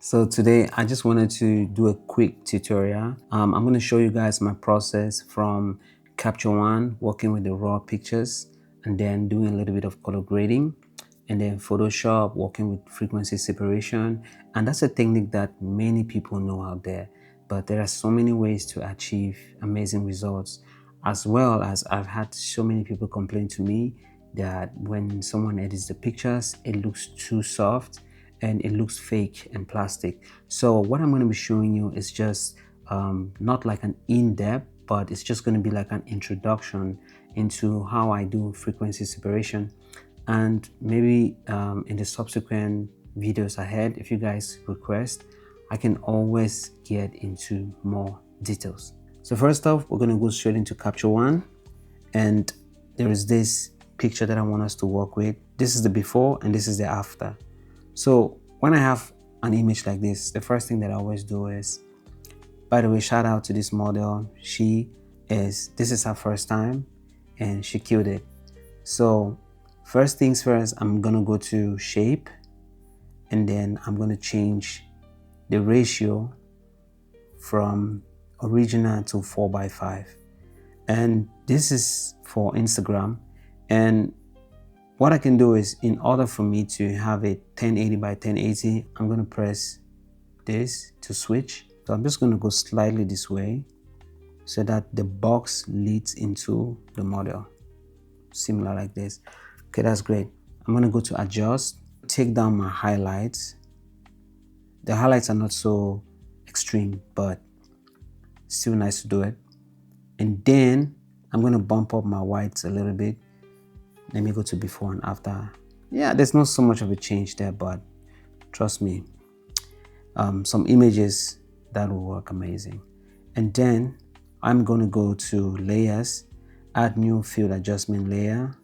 So today I just wanted to do a quick tutorial. I'm going to show you guys my process from Capture One, working with the raw pictures, and then doing a little bit of color grading, and then Photoshop, working with frequency separation. And that's a technique that many people know out there, but there are so many ways to achieve amazing results, as well as I've had so many people complain to me that when someone edits the pictures, it looks too soft and it looks fake and plastic. So what I'm going to be showing you is just not like an in-depth, but it's just going to be like an introduction into how I do frequency separation. And maybe in the subsequent videos ahead, if you guys request, I can always get into more details. So first off, we're going to go straight into Capture One, and there is this picture that I want us to work with. This is the before and this is the after. So when I have an image like this, the first thing that I always do is, by the way, shout out to this model. This is her first time and she killed it. So first things first, I'm gonna go to shape, and then I'm gonna change the ratio from original to 4:5. And this is for Instagram. And what I can do is, in order for me to have it 1080 by 1080, I'm going to press this to switch. So I'm just going to go slightly this way so that the box leads into the model. Similar like this. Okay, that's great. I'm going to go to adjust, take down my highlights. The highlights are not so extreme, but still nice to do it. And then I'm going to bump up my whites a little bit. Let me go to before and after. Yeah, there's not so much of a change there, but trust me, some images that will work amazing. And then I'm going to go to layers, add new field adjustment layer,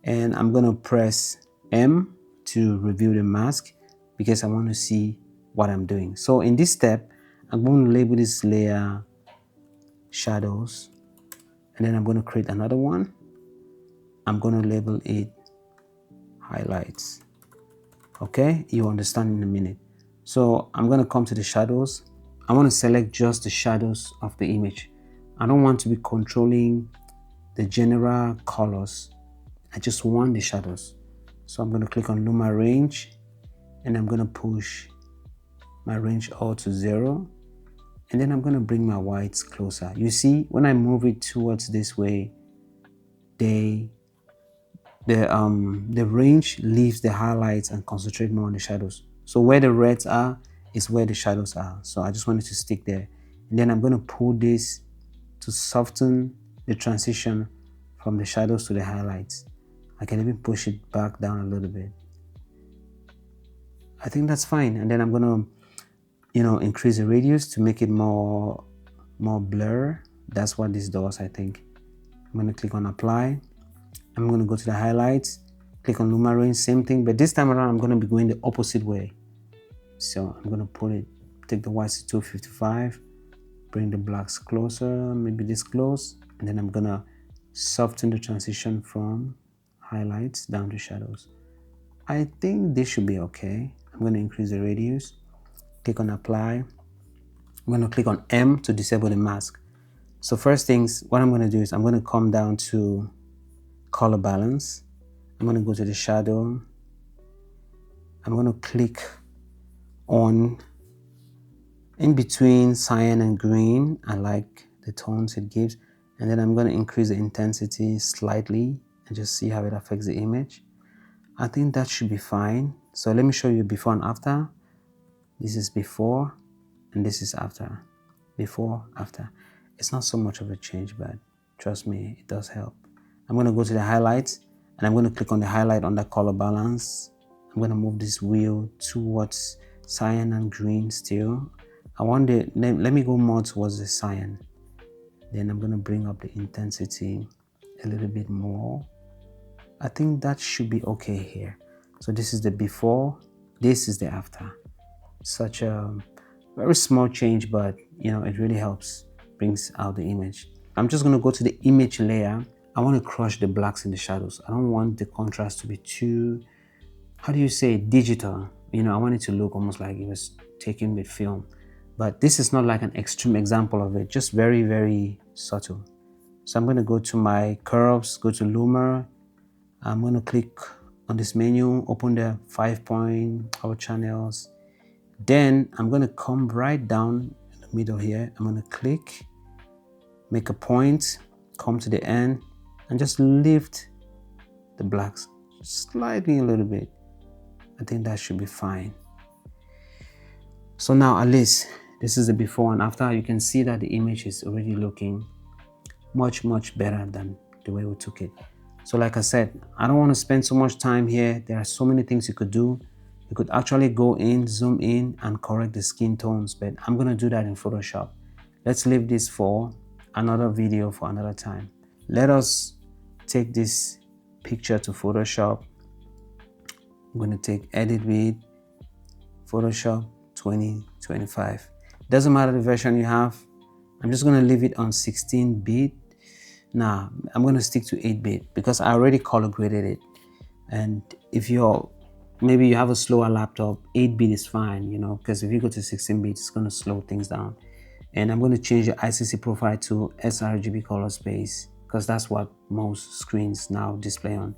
and I'm going to press M to reveal the mask because I want to see what I'm doing. So in this step, I'm going to label this layer shadows, and then I'm going to create another one. I'm going to label it highlights. Okay, you'll understand in a minute. So I'm going to come to the shadows. I want to select just the shadows of the image. I don't want to be controlling the general colors. I just want the shadows. So I'm going to click on Luma range, and I'm going to push my range all to 0. And then I'm going to bring my whites closer. You see, when I move it towards this way, the range leaves the highlights and concentrate more on the shadows. So where the reds are is where the shadows are. So I just wanted to stick there. And then I'm going to pull this to soften the transition from the shadows to the highlights. I can even push it back down a little bit. I think that's fine. And then I'm going to, increase the radius to make it more blur. That's what this does, I think. I'm going to click on apply. I'm going to go to the highlights, click on Luma range, same thing, but this time around I'm going to be going the opposite way. So I'm going to take the whites to 255, bring the blacks closer, maybe this close, and then I'm going to soften the transition from highlights down to shadows. I think this should be okay. I'm going to increase the radius, click on apply. I'm going to click on M to disable the mask. So first things, what I'm going to do is I'm going to come down to color balance. I'm going to go to the shadow. I'm going to click on in between cyan and green. I like the tones it gives. And then I'm going to increase the intensity slightly and just see how it affects the image. I think that should be fine. So let me show you before and after. This is before and this is after. Before, after. It's not so much of a change, but trust me, it does help. I'm going to go to the highlights, and I'm going to click on the highlight under color balance. I'm going to move this wheel towards cyan and green still. Let me go more towards the cyan. Then I'm going to bring up the intensity a little bit more. I think that should be okay here. So this is the before, this is the after. Such a very small change, but it really helps, brings out the image. I'm just going to go to the image layer. I want to crush the blacks in the shadows. I don't want the contrast to be too, how do you say, digital. You know, I want it to look almost like it was taken with film. But this is not like an extreme example of it, just very, very subtle. So I'm going to go to my curves, go to Loomer. I'm going to click on this menu, open the 5-point our channels. Then I'm going to come right down in the middle here. I'm going to click, make a point, come to the end, and just lift the blacks slightly a little bit. I think that should be fine. So now at least this is the before and after. You can see that the image is already looking much better than the way we took it. So like I said, I don't want to spend so much time here. There are so many things you could do. You could actually go in, zoom in, and correct the skin tones, but I'm going to do that in Photoshop. Let's leave this for another video for another time. Let us take this picture to Photoshop. I'm going to take edit with Photoshop 2025. Doesn't matter the version you have. I'm just going to leave it on 16-bit. Now I'm going to stick to 8-bit because I already color graded it. And if maybe you have a slower laptop, 8-bit is fine, you know, because if you go to 16-bit, it's going to slow things down. And I'm going to change the ICC profile to sRGB color space because that's what most screens now display on.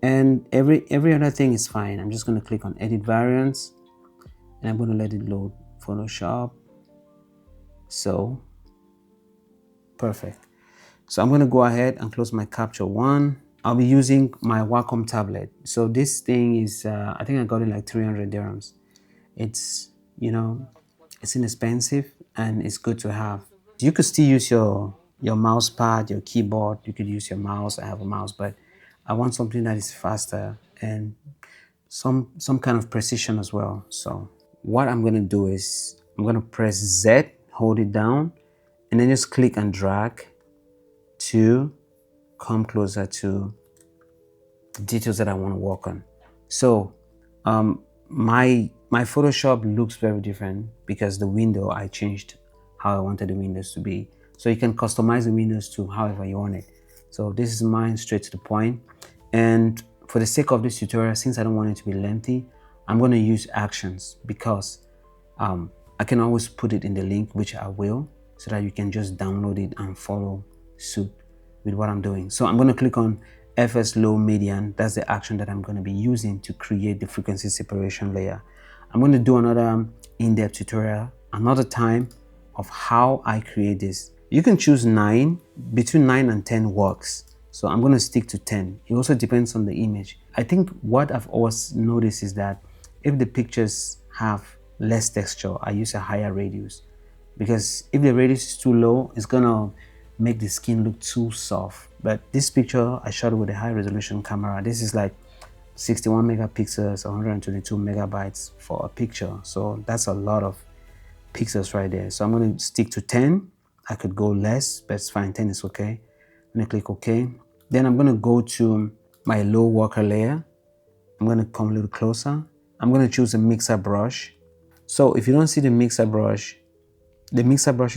And every other thing is fine. I'm just going to click on edit variants and I'm going to let it load Photoshop. So perfect. So I'm going to go ahead and close my Capture One. I'll be using my Wacom tablet. So this thing is, I think I got it like 300 dirhams. It's, you know, it's inexpensive and it's good to have. You could still use your mouse pad, your keyboard. You could use your mouse. I have a mouse, but I want something that is faster and some kind of precision as well. So what I'm going to do is I'm going to press Z, hold it down, and then just click and drag to come closer to the details that I want to work on. So my Photoshop looks very different because the window, I changed how I wanted the windows to be. So you can customize the windows to however you want it. So this is mine, straight to the point. And for the sake of this tutorial, since I don't want it to be lengthy, I'm going to use actions because I can always put it in the link, which I will, so that you can just download it and follow suit with what I'm doing. So I'm going to click on FS low median. That's the action that I'm going to be using to create the frequency separation layer. I'm going to do another in-depth tutorial another time of how I create this. You can choose 9, between 9 and 10 works. So I'm going to stick to 10. It also depends on the image. I think what I've always noticed is that if the pictures have less texture, I use a higher radius. Because if the radius is too low, it's gonna make the skin look too soft. But this picture I shot with a high resolution camera. This is like 61 megapixels, 122 megabytes for a picture. So that's a lot of pixels right there. So I'm gonna stick to 10. I could go less, but it's fine, 10 is okay. I'm gonna click OK. Then I'm gonna go to my low worker layer. I'm gonna come a little closer. I'm gonna choose a mixer brush. So if you don't see the mixer brush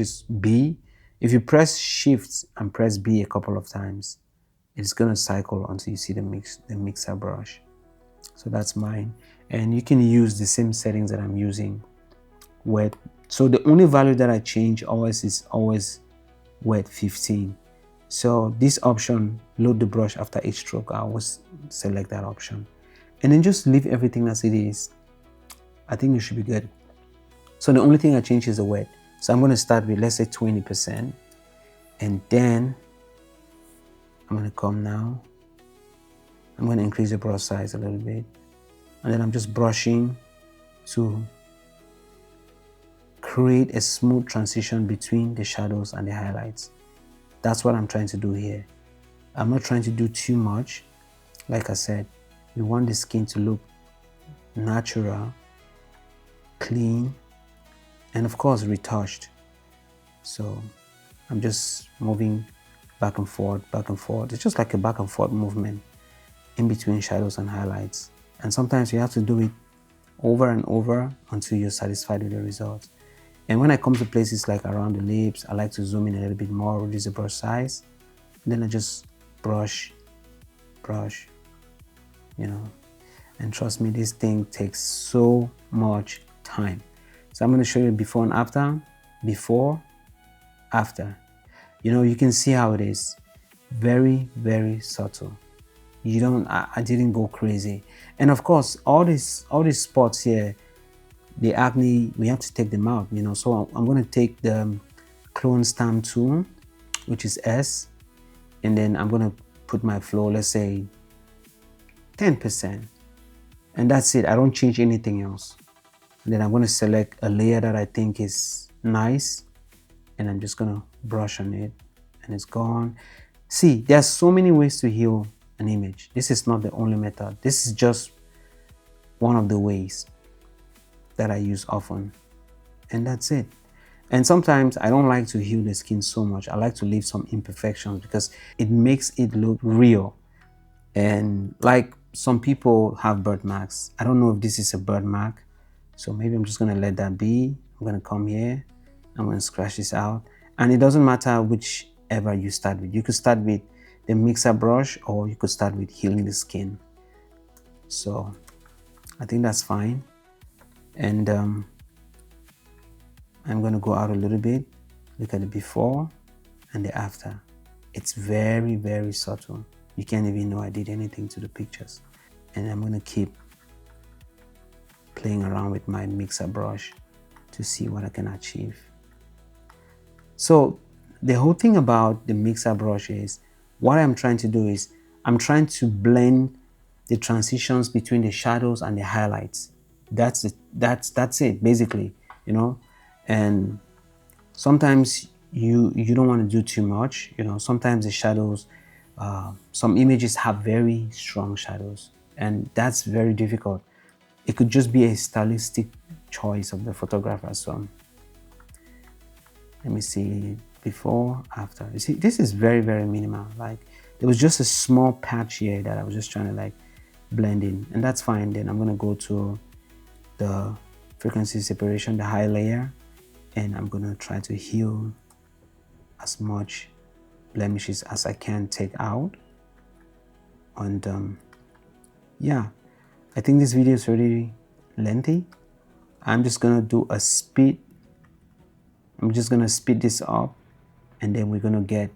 is B. If you press Shift and press B a couple of times, it's gonna cycle until you see the mixer brush. So that's mine. And you can use the same settings that I'm using. Wet. So the only value that I change always is wet 15. So this option, load the brush after each stroke, I always select that option. And then just leave everything as it is. I think it should be good. So the only thing I change is the wet. So I'm going to start with, let's say 20%. And then I'm going to come now. I'm going to increase the brush size a little bit. And then I'm just brushing to create a smooth transition between the shadows and the highlights. That's what I'm trying to do here. I'm not trying to do too much. Like I said, we want the skin to look natural, clean, and of course retouched. So I'm just moving back and forth. It's just like a back and forth movement in between shadows and highlights. And sometimes you have to do it over and over until you're satisfied with the results. And when I come to places like around the lips, I like to zoom in a little bit more, reduce the brush size. And then I just brush, you know. And trust me, this thing takes so much time. So I'm going to show you before and after. Before, after. You know, you can see how it is. Very, very subtle. You don't, I didn't go crazy. And of course, all these spots here, the acne, we have to take them out, you know. So I'm going to take the clone stamp tool, which is S, and then I'm going to put my flow, let's say 10%. And that's it. I don't change anything else. And then I'm going to select a layer that I think is nice, and I'm just going to brush on it, and it's gone. See, there's so many ways to heal an image. This is not the only method. This is just one of the ways that I use often, and that's it. And sometimes I don't like to heal the skin so much. I like to leave some imperfections because it makes it look real. And like some people have birthmarks. I don't know if this is a birthmark, so maybe I'm just gonna let that be. I'm gonna come here, I'm gonna scratch this out. And it doesn't matter whichever you start with. You could start with the mixer brush, or you could start with healing the skin. So I think that's fine. And I'm gonna go out a little bit, look at the before and the after. It's very, very subtle. You can't even know I did anything to the pictures. And I'm gonna keep playing around with my mixer brush to see what I can achieve. So the whole thing about the mixer brush is, what I'm trying to do is, I'm trying to blend the transitions between the shadows and the highlights. That's it. That's it basically, you know. And sometimes you don't want to do too much, you know. Sometimes the shadows, some images have very strong shadows, and that's very difficult. It could just be a stylistic choice of the photographer. So let me see before, after. You see, this is very, very minimal. Like, there was just a small patch here that I was just trying to like blend in, and that's fine. Then I'm gonna go to the frequency separation, the high layer, and I'm gonna try to heal as much blemishes as I can take out. And yeah, I think this video is already lengthy. I'm just gonna do a speed. I'm just gonna speed this up, and then we're gonna get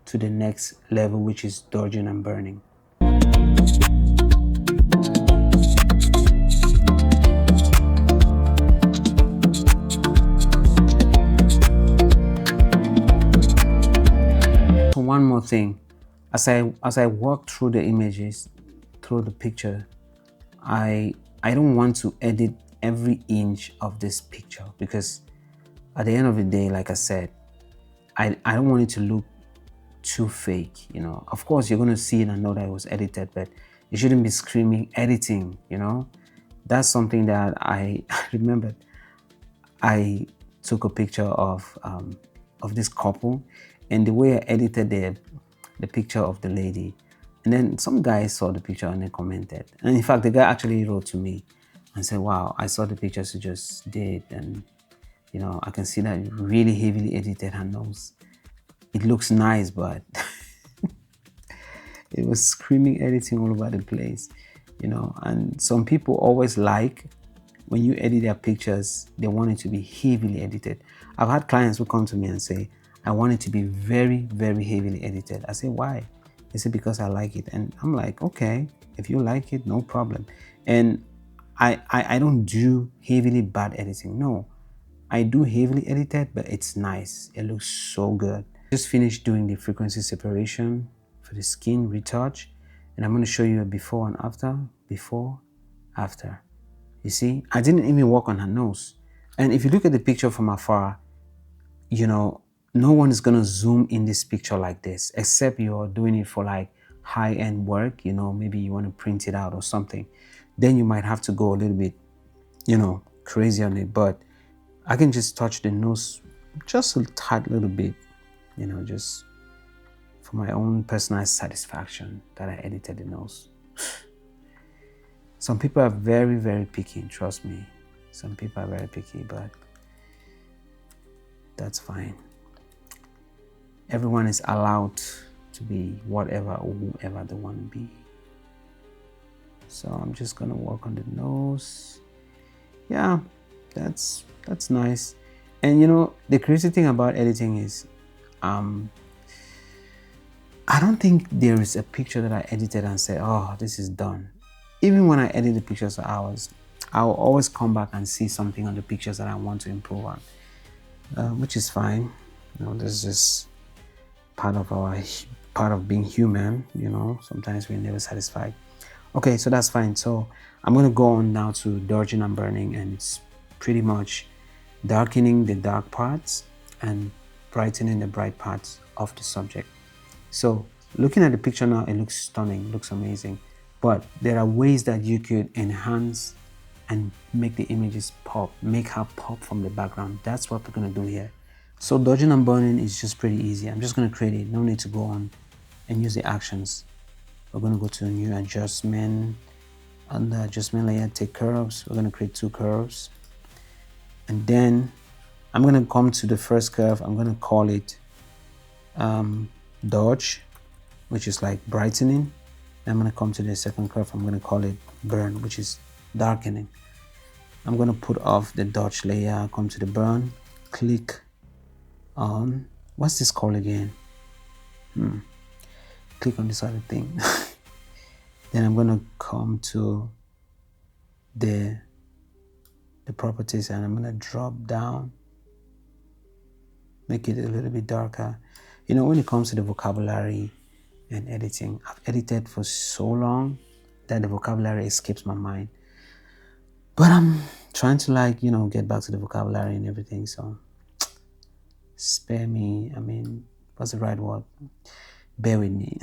to the next level, which is dodging and burning. So one more thing, as I walk through the images, through the picture, I don't want to edit every inch of this picture, because at the end of the day, like I said, I don't want it to look too fake, you know. Of course, you're gonna see it and know that it was edited, but it shouldn't be screaming editing, you know. That's something that I remembered. I took a picture of this couple, and the way I edited the picture of the lady, and then some guy saw the picture and they commented. And in fact, the guy actually wrote to me and said, "Wow, I saw the pictures you just did, and you know, I can see that you really heavily edited her nose. It looks nice, but it was screaming editing all over the place, you know." And some people always like, when you edit their pictures, they want it to be heavily edited. I've had clients who come to me and say, "I want it to be very, very heavily edited." I say, "Why?" They say, "Because I like it." And I'm like, "Okay, if you like it, no problem." And I don't do heavily bad editing. No, I do heavily edited, but it's nice. It looks so good. Just finished doing the frequency separation for the skin retouch, and I'm going to show you a before and after. Before, after. You see, I didn't even work on her nose. And if you look at the picture from afar, you know, no one is going to zoom in this picture like this, except you're doing it for like high-end work, you know, maybe you want to print it out or something. Then you might have to go a little bit, you know, crazy on it. But I can just touch the nose just a tad little bit, you know, just for my own personal satisfaction that I edited the nose. Some people are very, very picky, trust me. Some people are very picky, but that's fine. Everyone is allowed to be whatever or whoever they want to be. So I'm just gonna work on the nose. Yeah, that's nice. And you know, the crazy thing about editing is I don't think there is a picture that I edited and said, oh, this is done. Even when I edit the pictures for hours, I'll always come back and see something on the pictures that I want to improve on, which is fine. You know, this is just part of being human. You know, sometimes we're never satisfied. Okay, so that's fine. So I'm going to go on now to dodging and burning, and it's pretty much darkening the dark parts and brightening the bright parts of the subject. So looking at the picture now, it looks stunning, looks amazing. But there are ways that you could enhance and make the images pop, make her pop from the background. That's what we're going to do here. So dodging and burning is just pretty easy. I'm just going to create it. No need to go on and use the actions. We're going to go to a new adjustment. On the adjustment layer, take curves. We're going to create 2 curves. And then I'm going to come to the first curve. I'm going to call it dodge, which is like brightening. I'm going to come to the second curve. I'm going to call it burn, which is darkening. I'm going to put off the dodge layer, come to the burn, click on, what's this called again? Click on this other thing. Then I'm going to come to the properties, and I'm going to drop down, make it a little bit darker. You know, when it comes to the vocabulary and editing, I've edited for so long that the vocabulary escapes my mind. But I'm trying to, like, you know, get back to the vocabulary and everything. So spare me. I mean, what's the right word? Bear with me.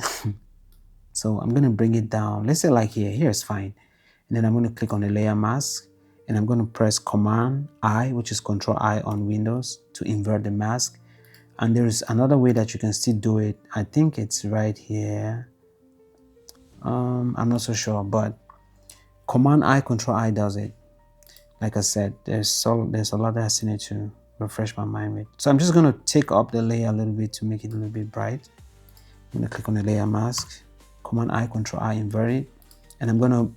So I'm going to bring it down. Let's say like here. Here is fine. And then I'm going to click on the layer mask. And I'm going to press Command I, which is Control I on Windows, to invert the mask. And there is another way that you can still do it. I think it's right here. I'm not so sure, but Command I, Control I does it. Like I said, there's a lot that I still need to refresh my mind with. So I'm just going to take up the layer a little bit to make it a little bit bright. I'm going to click on the layer mask, Command I, Control I, invert it. And I'm going to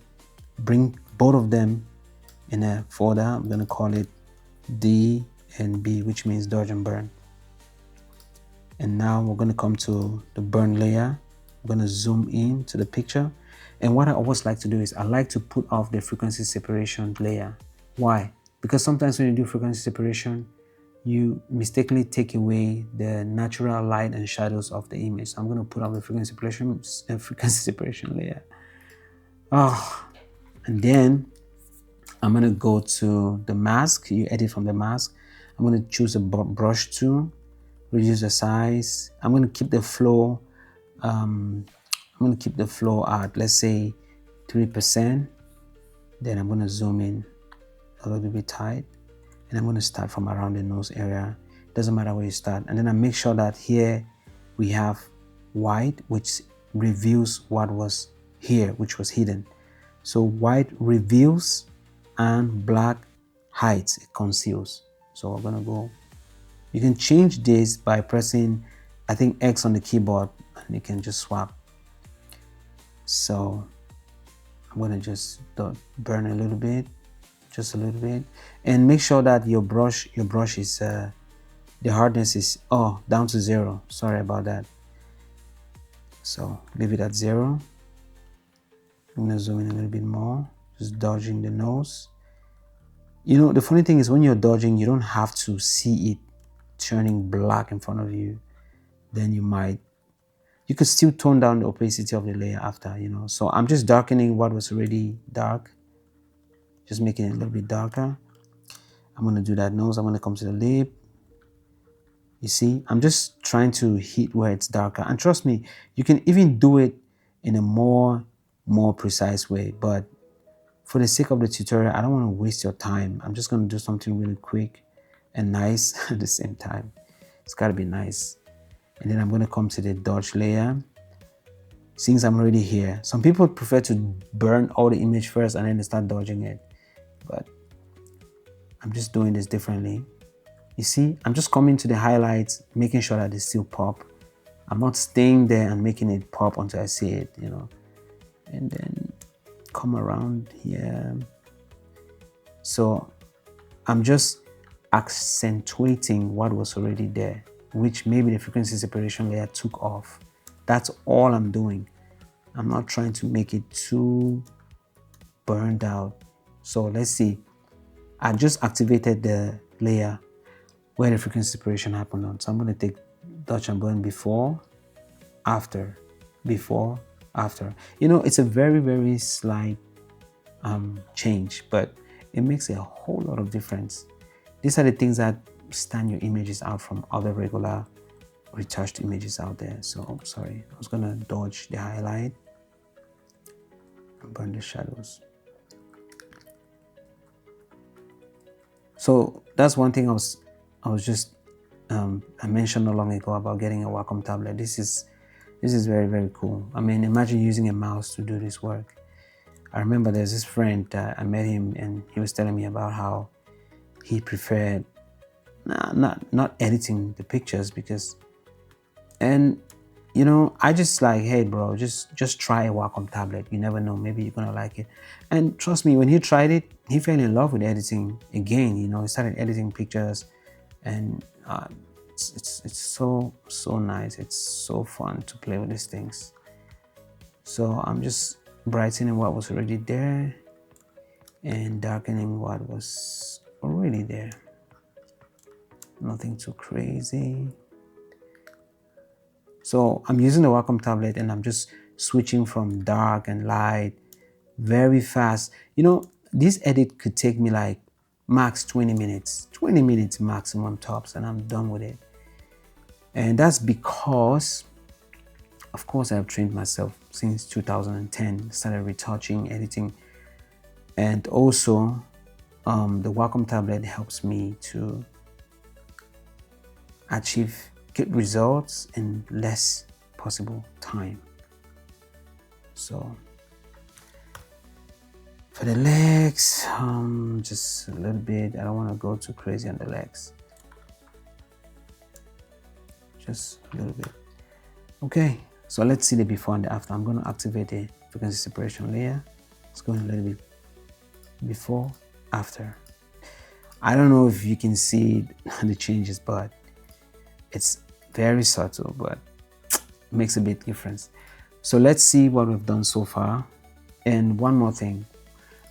bring both of them in a folder. I'm going to call it D and B, which means dodge and burn. And now we're going to come to the burn layer. I'm going to zoom in to the picture. And what I always like to do is I like to put off the frequency separation layer. Why? Because sometimes when you do frequency separation, you mistakenly take away the natural light and shadows of the image. So I'm going to put off the frequency separation layer. And then I'm going to go to the mask. You edit from the mask. I'm going to choose a brush tool, reduce the size. I'm going to keep the flow. I'm going to keep the flow at, let's say, 3%. Then I'm going to zoom in a little bit tight. And I'm going to start from around the nose area. Doesn't matter where you start. And then I make sure that here we have white, which reveals what was here, which was hidden. So white reveals and black hides, it conceals. So we're going to go. You can change this by pressing, I think, X on the keyboard, and you can just swap. So I'm going to just burn a little bit, just a little bit, and make sure that your brush is the hardness is down to 0. Sorry about that. So leave it at 0. I'm going to zoom in a little bit more, just dodging the nose. You know, the funny thing is when you're dodging, you don't have to see it turning black in front of you. Then you could still tone down the opacity of the layer after, you know. So I'm just darkening what was already dark, just making it a little bit darker. I'm going to do that nose. I'm going to come to the lip. You see, I'm just trying to hit where it's darker. And trust me, you can even do it in a more precise way. But for the sake of the tutorial, I don't want to waste your time. I'm just going to do something really quick and nice at the same time. It's got to be nice. And then I'm going to come to the dodge layer. Since I'm already here, some people prefer to burn all the image first and then they start dodging it. But I'm just doing this differently. You see, I'm just coming to the highlights, making sure that they still pop. I'm not staying there and making it pop until I see it, you know. And then come around here. So I'm just accentuating what was already there, which maybe the frequency separation layer took off. That's all I'm doing. I'm not trying to make it too burned out. So let's see. I just activated the layer where the frequency separation happened on. So I'm going to take touch and burn before, after, before, after. You know, it's a very, very slight change, but it makes a whole lot of difference. These are the things that stand your images out from other regular retouched images out there. So sorry, I was gonna dodge the highlight and burn the shadows. So that's one thing I mentioned not long ago about getting a Wacom tablet. This is very, very cool. I mean, imagine using a mouse to do this work. I remember there's this friend, I met him and he was telling me about how he preferred not editing the pictures because, and you know, I just like, hey bro, just try a Wacom tablet. You never know, maybe you're gonna like it. And trust me, when he tried it, he fell in love with editing again. You know, he started editing pictures, and it's so nice. It's so fun to play with these things. So I'm just brightening what was already there and darkening what was already there. Nothing too crazy. So I'm using the Wacom tablet and I'm just switching from dark and light very fast. You know, this edit could take me like max 20 minutes maximum tops, and I'm done with it. And that's because, of course, I've trained myself since 2010, started retouching, editing, and also the Wacom tablet helps me to achieve good results in less possible time. So for the legs, just a little bit. I don't want to go too crazy on the legs. Just a little bit. Okay, so let's see the before and the after. I'm going to activate the frequency separation layer. Let's go in a little bit before, after. I don't know if you can see the changes, but it's very subtle, but it makes a big difference. So let's see what we've done so far. And one more thing,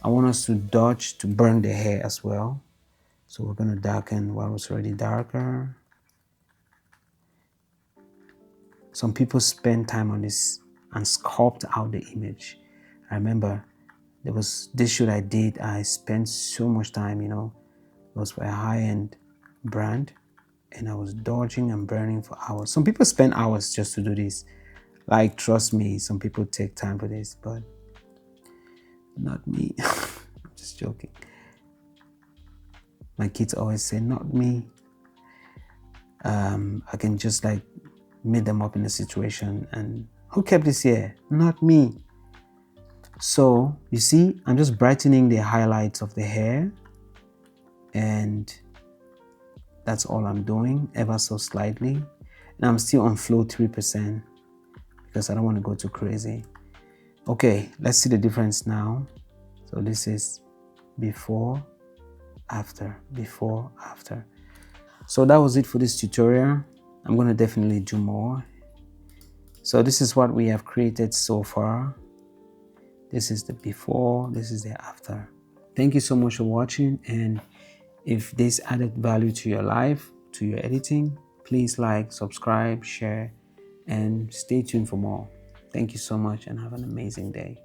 I want us to dodge to burn the hair as well. So we're going to darken what was already darker. Some people spend time on this and sculpt out the image. I remember there was this shoot I did. I spent so much time, you know, it was for a high-end brand, and I was dodging and burning for hours. Some people spend hours just to do this. Like, trust me, some people take time for this, but not me. I'm just joking. My kids always say, not me. I can just like meet them up in a situation and who kept this here? Not me. So you see, I'm just brightening the highlights of the hair, and that's all I'm doing, ever so slightly. And I'm still on flow 3% because I don't want to go too crazy. Okay, let's see the difference now. So this is before, after, before, after. So that was it for this tutorial. I'm going to definitely do more. So this is what we have created so far. This is the before, this is the after. Thank you so much for watching, and if this added value to your life, to your editing, please like, subscribe, share, and stay tuned for more. Thank you so much and have an amazing day.